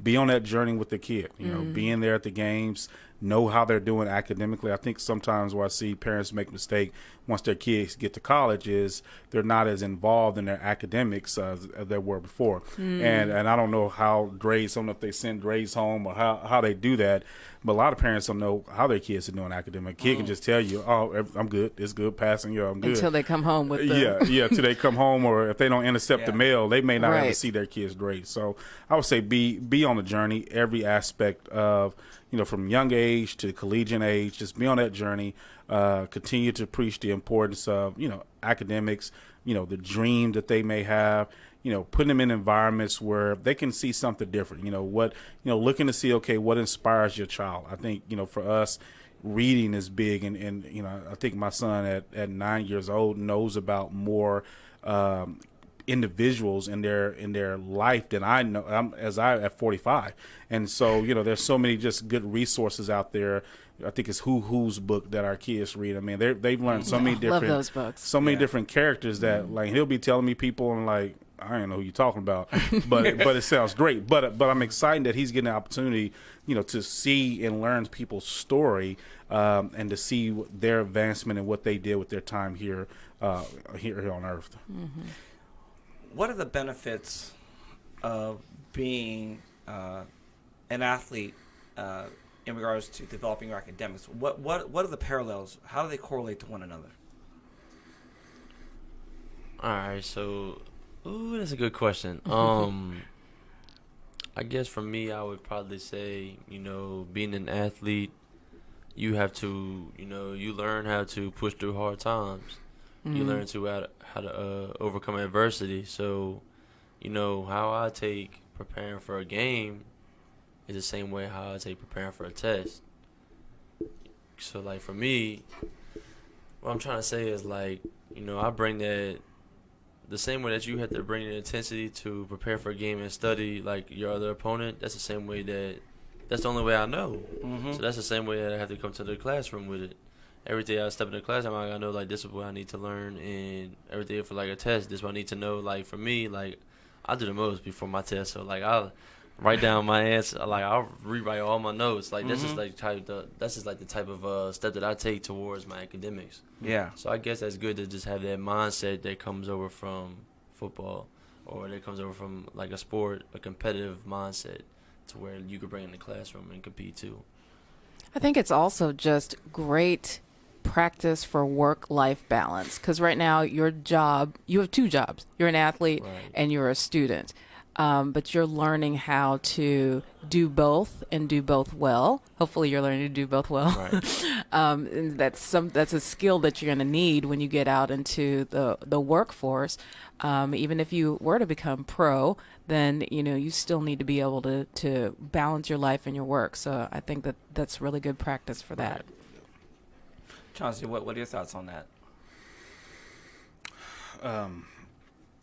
be on that journey with the kid, being there at the games, know how they're doing academically. I think sometimes where I see parents make mistake once their kids get to college is they're not as involved in their academics as they were before. And I don't know how grades, I don't know if they send grades home or how they do that, but a lot of parents don't know how their kids are doing academic. Kid can just tell you, oh, I'm good, it's good, passing, I'm good. Until they come home with the... Until they come home, or if they don't intercept the mail, they may not ever see their kids' grades. So I would say be on the journey, every aspect of, from young age to collegiate age, just be on that journey, continue to preach the importance of, academics, the dream that they may have, putting them in environments where they can see something different, looking to see, okay, what inspires your child. I think, for us, reading is big. And I think my son at 9 years old knows about more, individuals in their life than I know at 45. And so there's so many just good resources out there. I think it's Who's book that our kids read. I mean, they've learned so many different, love those books. So many different characters that he'll be telling me people and I don't know who you're talking about, but it sounds great. But I'm excited that he's getting the opportunity, to see and learn people's story, and to see their advancement and what they did with their time here on Earth. Mm-hmm. What are the benefits of being an athlete in regards to developing your academics? What are the parallels? How do they correlate to one another? All right, so that's a good question. I guess for me, I would probably say, being an athlete, you have to, you learn how to push through hard times. You learn how to overcome adversity. So, how I take preparing for a game is the same way how I take preparing for a test. So, like, for me, what I'm trying to say is, like, I bring that the same way that you have to bring the intensity to prepare for a game and study, like, your other opponent. That's the same way that's the only way I know. So that's the same way that I have to come to the classroom with it. Every day I step in the classroom, I know, like, this is what I need to learn. And every day for, like, a test, this is what I need to know. Like, for me, like, I do the most before my test. So, like, I'll write down my answer. Like, I'll rewrite all my notes. Like, that's just like the type of step that I take towards my academics. Yeah. So I guess that's good to just have that mindset that comes over from football, or that comes over from, like, a sport, a competitive mindset, to where you could bring in the classroom and compete too. I think it's also just great practice for work-life balance, because right now you have two jobs. You're an athlete, Right. and you're a student. But you're learning how to do both and do both well. Hopefully you're learning to do both well. Right. And that's a skill that you're going to need when you get out into the workforce. Even if you were to become pro, then, you still need to be able to balance your life and your work. So I think that's really good practice for that. Right. Chauncey, what are your thoughts on that?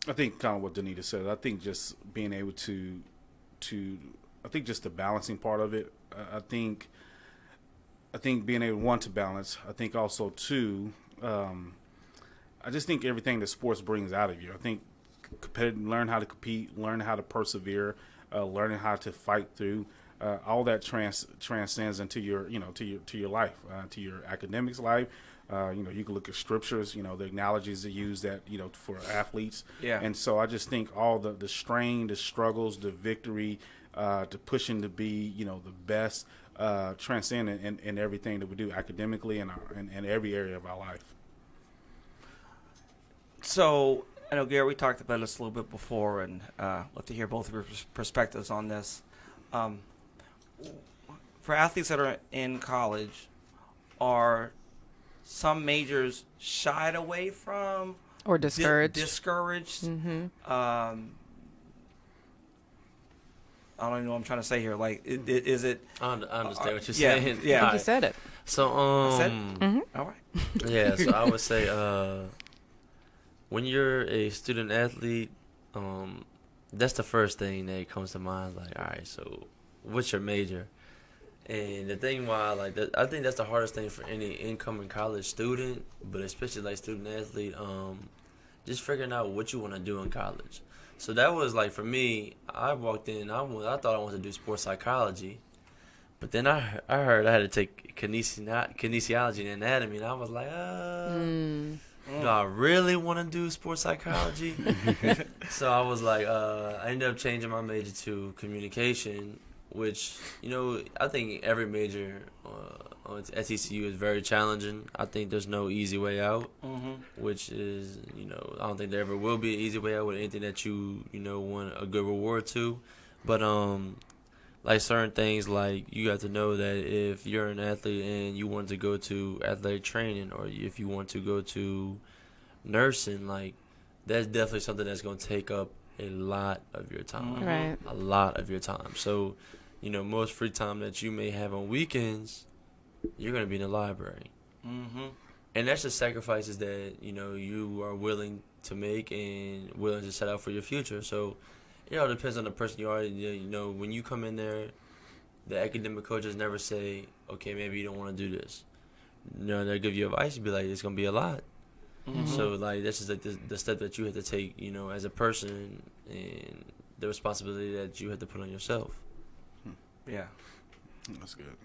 I think kind of what Danita said. I think just being able to I think just the balancing part of it. I think being able to balance. I think also two. I just think everything that sports brings out of you. I think learn how to compete, learn how to persevere, learning how to fight through. All that transcends into your to your life, to your academics life. You can look at scriptures, the analogies they use that, for athletes. Yeah. And so I just think all the strain, the struggles, the victory, to pushing to be, the best, transcend in everything that we do academically and in every area of our life. So, I know, Garrett, we talked about this a little bit before, and love to hear both of your perspectives on this. For athletes that are in college, are some majors shied away from Or discouraged. Discouraged. Mm-hmm. I don't even know what I'm trying to say here. Like, is it? I understand what you're yeah, saying. yeah. I think you said it. So, I said it? Mm-hmm. All right. yeah, so I would say when you're a student athlete, that's the first thing that comes to mind. Like, all right, so what's your major? And the thing why, like, I think that's the hardest thing for any incoming college student, but especially, like, student athlete, just figuring out what you want to do in college. So that was, like, for me, I walked in, I thought I wanted to do sports psychology, but then I heard I had to take kinesiology and anatomy, and I was like, do I really want to do sports psychology? So I was like, I ended up changing my major to communication, which, I think every major at TCU is very challenging. I think there's no easy way out, which is, I don't think there ever will be an easy way out with anything that you want a good reward to. But, like, certain things, like, you got to know that if you're an athlete and you want to go to athletic training, or if you want to go to nursing, like, that's definitely something that's going to take up a lot of your time. Right. A lot of your time. So, most free time that you may have on weekends, you're going to be in the library. And that's the sacrifices that, you are willing to make and willing to set out for your future. So, it all depends on the person you are. When you come in there, the academic coaches never say, okay, maybe you don't want to do this. They'll give you advice. You'll be like, it's going to be a lot. So, like, this is like the step that you have to take, as a person, and the responsibility that you have to put on yourself. Yeah. That's good.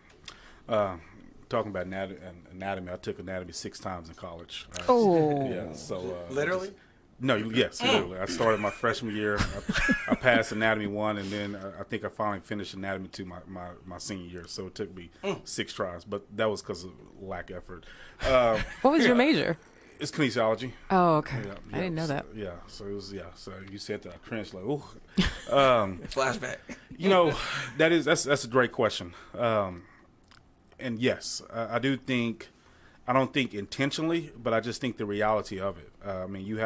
Talking about anatomy, I took anatomy 6 times in college. Oh. Yeah. So Literally? Yes, literally. I started my freshman year. I passed anatomy 1, and then I think I finally finished anatomy 2 my senior year. So it took me 6 tries, but that was because of lack of effort. What was your major? It's kinesiology. Oh, okay. Yeah, I didn't know so, that. Yeah, so it was. Yeah, so you said that, I cringed like, ooh. Flashback. That's a great question. And yes, I do think. I don't think intentionally, but I just think the reality of it. I mean,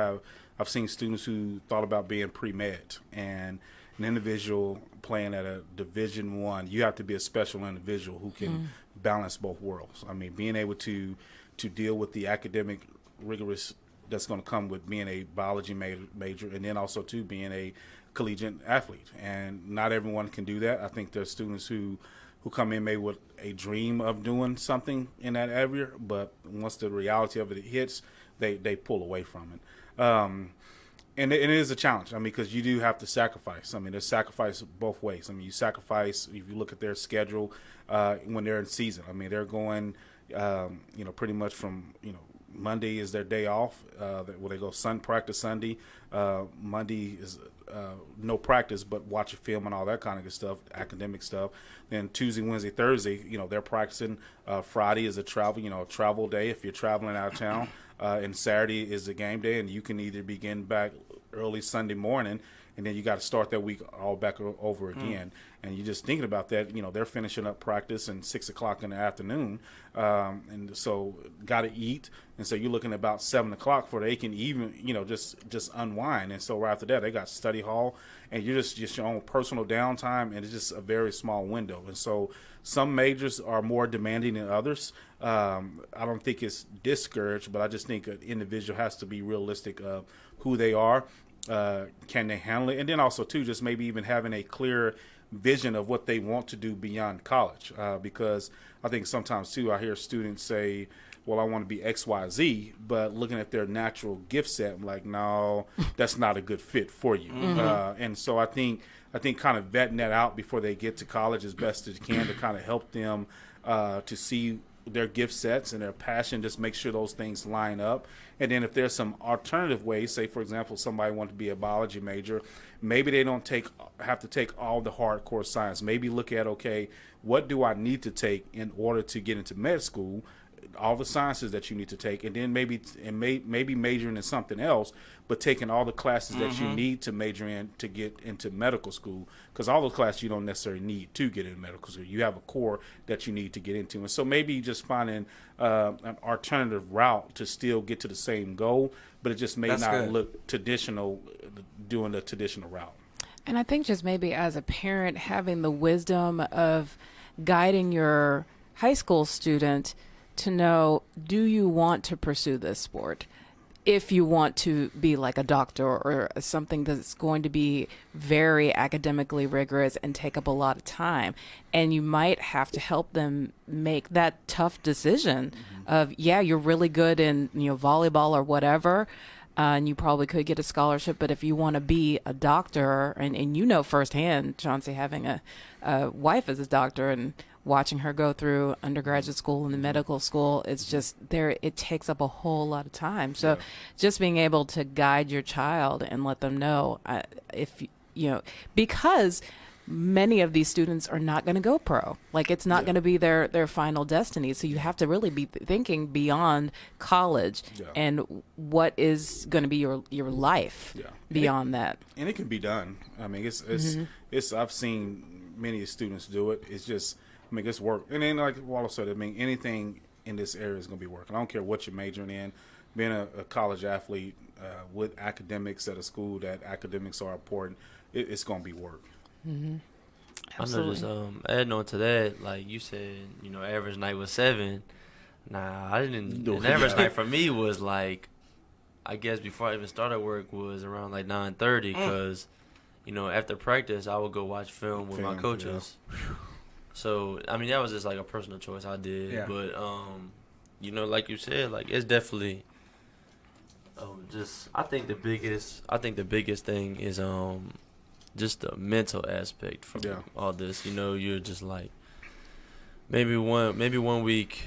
I've seen students who thought about being pre-med, and an individual playing at a Division I, you have to be a special individual who can balance both worlds. I mean, being able to deal with the academic rigorous that's going to come with being a biology major, and then also too being a collegiate athlete. And not everyone can do that. I think there's students who come in maybe with a dream of doing something in that area, but once the reality of it hits, they pull away from it. And it is a challenge. I mean, because you do have to sacrifice. I mean, there's sacrifice both ways. I mean, you sacrifice if you look at their schedule when they're in season. I mean, they're going, pretty much from, Monday is their day off. Where they go practice Sunday. Monday is no practice, but watch a film and all that kind of good stuff, academic stuff. Then Tuesday, Wednesday, Thursday, they're practicing. Friday is a travel day if you're traveling out of town. And Saturday is a game day, and you can either begin back early Sunday morning, and then you got to start that week all back over again. And you're just thinking about that. They're finishing up practice and 6 o'clock in the afternoon, and so got to eat. And so you're looking at about 7 o'clock before they can even, just unwind. And so right after that, they got study hall, and you're just your own personal downtime, and it's just a very small window. And so some majors are more demanding than others. I don't think it's discouraged, but I just think an individual has to be realistic of who they are. Can they handle it? And then also, too, just maybe even having a clear vision of what they want to do beyond college. Because I think sometimes, too, I hear students say, well, I want to be X, Y, Z, but looking at their natural gift set, I'm like, no, that's not a good fit for you. And so I think kind of vetting that out before they get to college as best as you can to kind of help them to see their gift sets and their passion, just make sure those things line up. And then if there's some alternative ways, say, for example, somebody wants to be a biology major, maybe they don't have to take all the hardcore science. Maybe look at, okay, what do I need to take in order to get into med school? All the sciences that you need to take, and then maybe majoring in something else, but taking all the classes that you need to major in to get into medical school, because all those classes you don't necessarily need to get into medical school. You have a core that you need to get into, and so maybe just finding an alternative route to still get to the same goal, but it just may not look traditional, doing the traditional route. And I think just maybe as a parent, having the wisdom of guiding your high school student to know, do you want to pursue this sport? If you want to be like a doctor or something that's going to be very academically rigorous and take up a lot of time, and you might have to help them make that tough decision of, yeah, you're really good in volleyball or whatever, and you probably could get a scholarship, but if you want to be a doctor, and firsthand, Chauncey, having a wife as a doctor and watching her go through undergraduate school and the medical school, it's just it takes up a whole lot of time. So just being able to guide your child and let them know because many of these students are not going to go pro. Like, it's not going to be their final destiny. So you have to really be thinking beyond college and what is going to be your life beyond that. And it can be done. I mean, it's I've seen many students do it. It's just, it's work. And then, like Wallow said, anything in this area is going to be work. I don't care what you're majoring in. Being a college athlete with academics at a school that academics are important, it's going to be work. Absolutely. I know, just adding on to that, like you said, average night was 7. Nah, I didn't. An average night for me was like, I guess before I even started work was around like 9:30, because after practice I would go watch film with my coaches. So, I mean, that was just like a personal choice I did. Yeah. But, like you said, like, it's definitely I think the biggest thing is just the mental aspect from all this. You're just like, maybe one week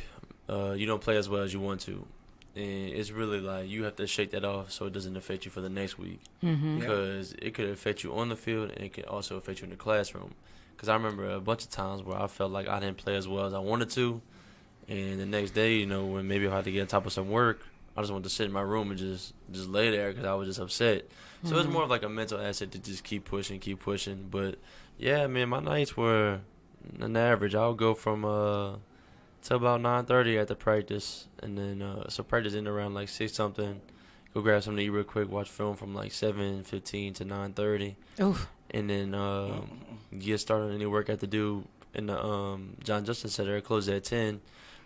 you don't play as well as you want to. And it's really like you have to shake that off so it doesn't affect you for the next week. Because it could affect you on the field, and it could also affect you in the classroom. Because I remember a bunch of times where I felt like I didn't play as well as I wanted to, and the next day, when maybe I had to get on top of some work, I just wanted to sit in my room and just lay there because I was just upset. So it's more of like a mental asset to just keep pushing. But yeah, man, my nights were on average. I'll go from to about 9:30 at the practice, and then so practice ended around like 6 something. Go grab something to eat real quick, watch film from like 7:15 to 9:30, Oof. and then get started on any work I had to do in the John Justin Center. It closed at 10,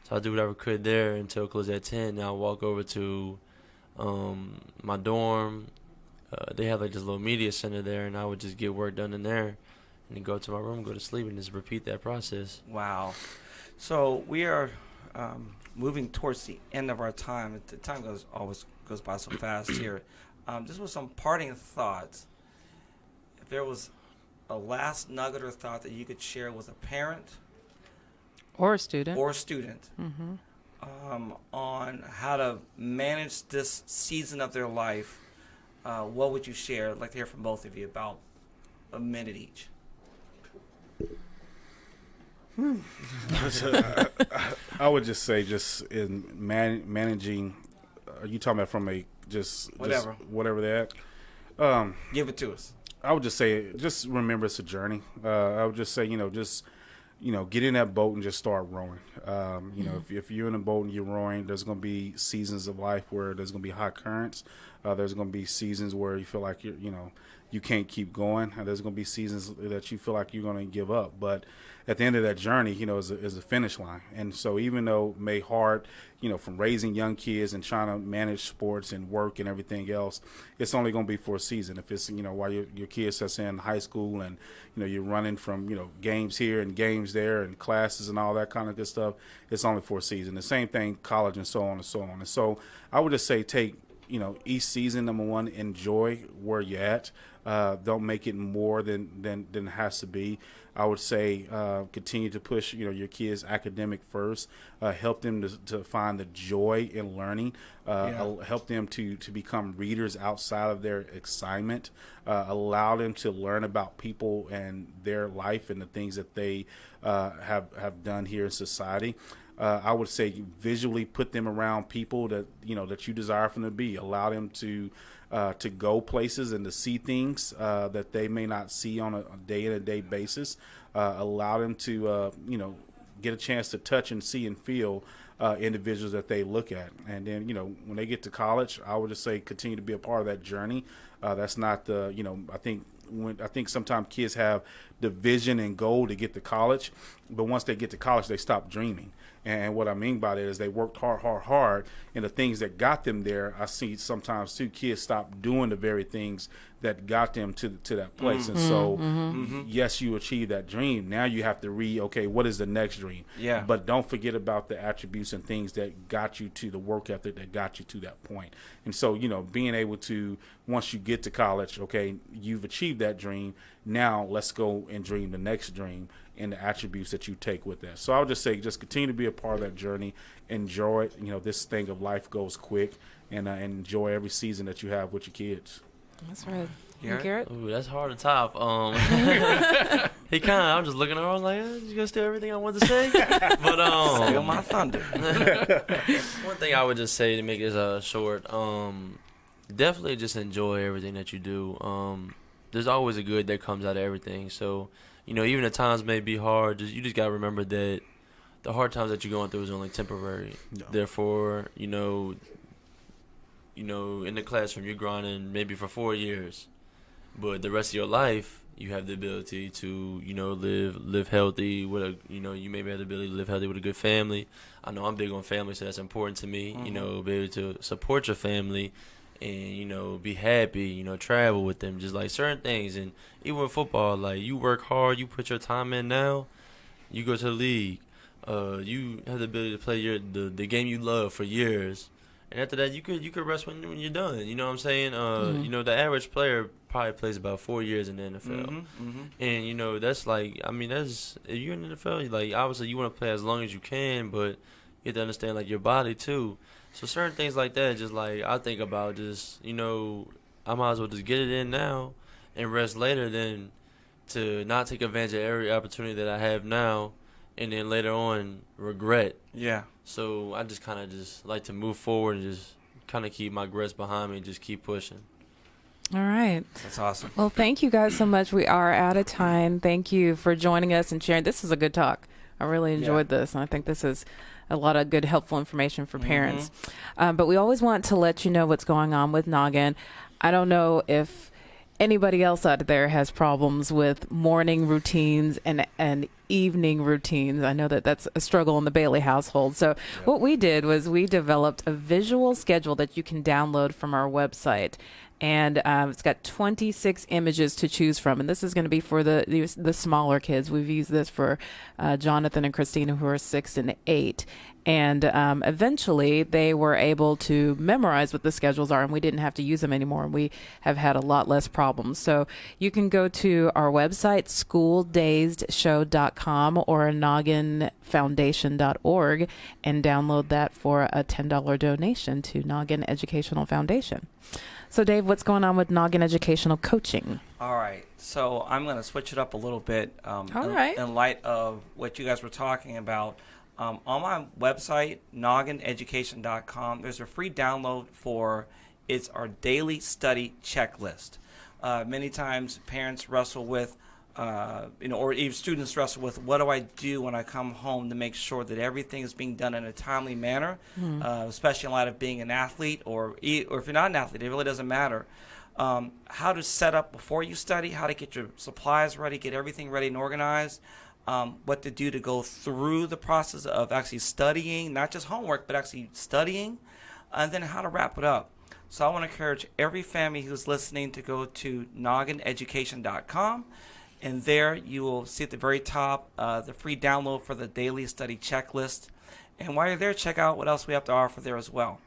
so I do whatever I could there until it closed at 10. Now I'll walk over to my dorm. They have like this little media center there, and I would just get work done in there, and then go to my room, go to sleep, and just repeat that process. Wow. So we are moving towards the end of our time. The time always goes by so fast here. Just with some parting thoughts. If there was a last nugget or thought that you could share with a parent Or a student. On how to manage this season of their life, what would you share? I'd like to hear from both of you about a minute each. I would just say, just in managing. Are you talking about from a whatever that? Give it to us. I would just say, just remember it's a journey. I would just say, get in that boat and just start rowing. If you're in a boat and you're rowing, there's going to be seasons of life where there's going to be high currents. There's going to be seasons where you feel like you can't keep going. And there's going to be seasons that you feel like you're going to give up. But at the end of that journey, is a finish line. And so even though it may hard, from raising young kids and trying to manage sports and work and everything else, it's only going to be for a season. If it's, while your kids are in high school and, you're running from, games here and games there and classes and all that kind of good stuff, it's only for a season. The same thing, college and so on and so on. And so I would just say take, each season, number one, enjoy where you're at. Don't make it more than it has to be. I would say continue to push your kids academic first. Help them to find the joy in learning. Help them to become readers outside of their excitement. Allow them to learn about people and their life and the things that they have done here in society. I would say visually put them around people that that you desire for them to be. Allow them to go places and to see things that they may not see on a day-to-day basis. Allow them to get a chance to touch and see and feel individuals that they look at. And then when they get to college, I would just say continue to be a part of that journey. That's not the I think sometimes kids have the vision and goal to get to college, but once they get to college, they stop dreaming. And what I mean by that is they worked hard, and the things that got them there, I see sometimes too, kids stop doing the very things that got them to that place. And so, yes, you achieve that dream. Now you have to okay, what is the next dream? Yeah. But don't forget about the attributes and things that got you to the work ethic that got you to that point. And so, being able to, once you get to college, okay, you've achieved that dream. Now let's go and dream the next dream and the attributes that you take with that. So I would just say, just continue to be a part of that journey. Enjoy it. This thing of life goes quick, and enjoy every season that you have with your kids. That's right. Garrett? Garrett? Ooh, that's hard to top. I'm just looking around like, you gonna steal everything I want to say? But steal my thunder. One thing I would just say to make this short, definitely just enjoy everything that you do. There's always a good that comes out of everything. So, even the times may be hard, you just gotta remember that the hard times that you're going through is only temporary. No. Therefore, in the classroom you're grinding maybe for 4 years, but the rest of your life you have the ability to live healthy with you maybe have the ability to live healthy with a good family. I know I'm big on family, so that's important to me. Be able to support your family and be happy, travel with them, just like certain things. And even with football, like you work hard, you put your time in now, you go to the league, you have the ability to play the game you love for years. And after that, you could rest when you're done. You know what I'm saying? The average player probably plays about 4 years in the NFL. And, that's like, that's, if you're in the NFL, like, obviously you want to play as long as you can, but you have to understand, like, your body, too. So certain things like that, just, like, I think about just, I might as well just get it in now and rest later than to not take advantage of every opportunity that I have now and then later on regret. Yeah. So I just kind of just like to move forward and just kind of keep my grits behind me and just keep pushing. All right. That's awesome. Well, thank you guys so much. We are out of time. Thank you for joining us and sharing. This is a good talk. I really enjoyed this, and I think this is a lot of good, helpful information for parents. But we always want to let you know what's going on with Noggin. I don't know if anybody else out there has problems with morning routines and evening routines. I know that that's a struggle in the Bailey household. So what we did was we developed a visual schedule that you can download from our website. And it's got 26 images to choose from. And this is going to be for the smaller kids. We've used this for Jonathan and Christina, who are 6 and 8. And eventually they were able to memorize what the schedules are, and we didn't have to use them anymore. And we have had a lot less problems. So you can go to our website, schooldazedshow.com or nogginfoundation.org, and download that for a $10 donation to Noggin Educational Foundation. So, Dave, what's going on with Noggin Educational Coaching? All right. So I'm going to switch it up a little bit in light of what you guys were talking about. On my website, noggineducation.com, there's a free download for it's our daily study checklist. Many times parents wrestle with, or even students wrestle with, what do I do when I come home to make sure that everything is being done in a timely manner, especially in light of being an athlete, or if you're not an athlete, it really doesn't matter. How to set up before you study, how to get your supplies ready, get everything ready and organized, what to do to go through the process of actually studying, not just homework, but actually studying, and then how to wrap it up. So I want to encourage every family who's listening to go to noggineducation.com. And there you will see at the very top the free download for the daily study checklist. And while you're there, check out what else we have to offer there as well.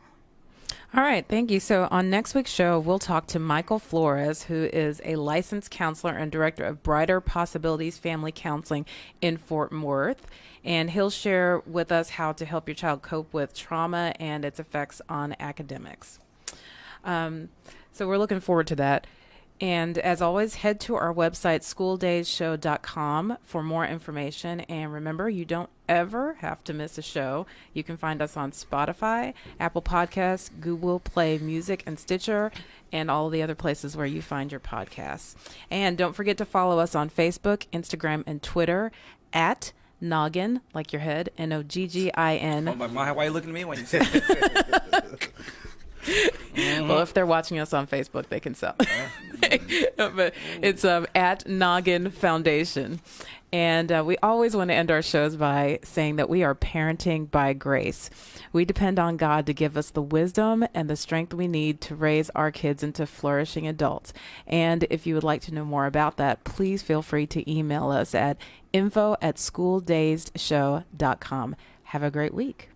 All right, thank you. So on next week's show, we'll talk to Michael Flores, who is a licensed counselor and director of Brighter Possibilities Family Counseling in Fort Worth. And he'll share with us how to help your child cope with trauma and its effects on academics. So we're looking forward to that. And as always, head to our website, schooldazeshow.com, for more information. And remember, you don't ever have to miss a show. You can find us on Spotify, Apple Podcasts, Google Play Music, and Stitcher, and all the other places where you find your podcasts. And don't forget to follow us on Facebook, Instagram, and Twitter at Noggin, like your head, Noggin. Oh my, why are you looking at me when you say that? Well, if they're watching us on Facebook, they can sell. But it's at Noggin Foundation. And we always want to end our shows by saying that we are parenting by grace. We depend on God to give us the wisdom and the strength we need to raise our kids into flourishing adults. And if you would like to know more about that, please feel free to email us at info@schooldazedshow.com. Have a great week.